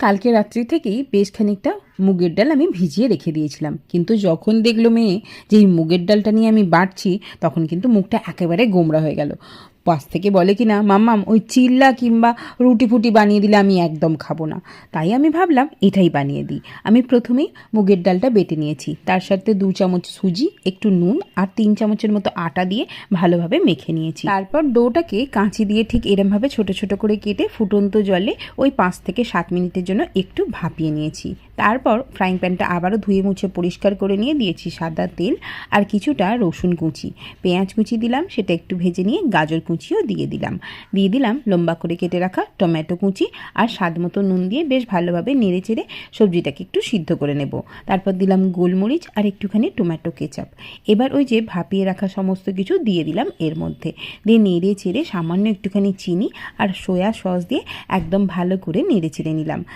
কালকে রাত্রি থেকেই বেশ খানিকটা মুগের ডাল আমি ভিজিয়ে রেখে দিয়েছিলাম, কিন্তু যখন দেখলো মেয়ে যে এই মুগের ডালটা নিয়ে আমি বাটছি, তখন কিন্তু মুখটা একেবারে গোমড়া হয়ে গেল। পাশ থেকে বলে কি না, মাম্মাম ওই চিল্লা কিংবা রুটি ফুটি বানিয়ে দিলে আমি একদম খাবো না। তাই আমি ভাবলাম এটাই বানিয়ে দিই। আমি প্রথমেই মুগের ডালটা বেটে নিয়েছি, তার সাথে 2 চামচ সুজি, একটু নুন আর 3 চামচের মতো আটা দিয়ে ভালোভাবে মেখে নিয়েছি। তারপর ডোটাকে কাঁচি দিয়ে ঠিক এরমভাবে ছোট ছোট করে কেটে ফুটন্ত জলে ওই 5 থেকে 7 মিনিটের জন্য একটু ভাপিয়ে নিয়েছি। তারপর ফ্রাইং প্যানটা আবারও ধুয়ে মুছে পরিষ্কার করে নিয়ে দিয়েছি সাদা তেল আর কিছুটা রসুন কুচি, পেঁয়াজ কুচি দিলাম, সেটা একটু ভেজে নিয়ে গাজর কুচিও দিয়ে দিলাম লম্বা করে কেটে রাখা টমেটো কুচি আর স্বাদ মতো নুন দিয়ে বেশ ভালোভাবে নেড়ে চেড়ে সবজিটাকে একটু সিদ্ধ করে নেব। তারপর দিলাম গোলমরিচ আর একটুখানি টমেটো কেচাপ। এবার ওই যে ভাপিয়ে রাখা সমস্ত কিছু দিয়ে দিলাম এর মধ্যে, দিয়ে নেড়ে চেড়ে সামান্য একটুখানি চিনি আর সয়া সস দিয়ে একদম ভালো করে নেড়ে চেড়ে নিলাম।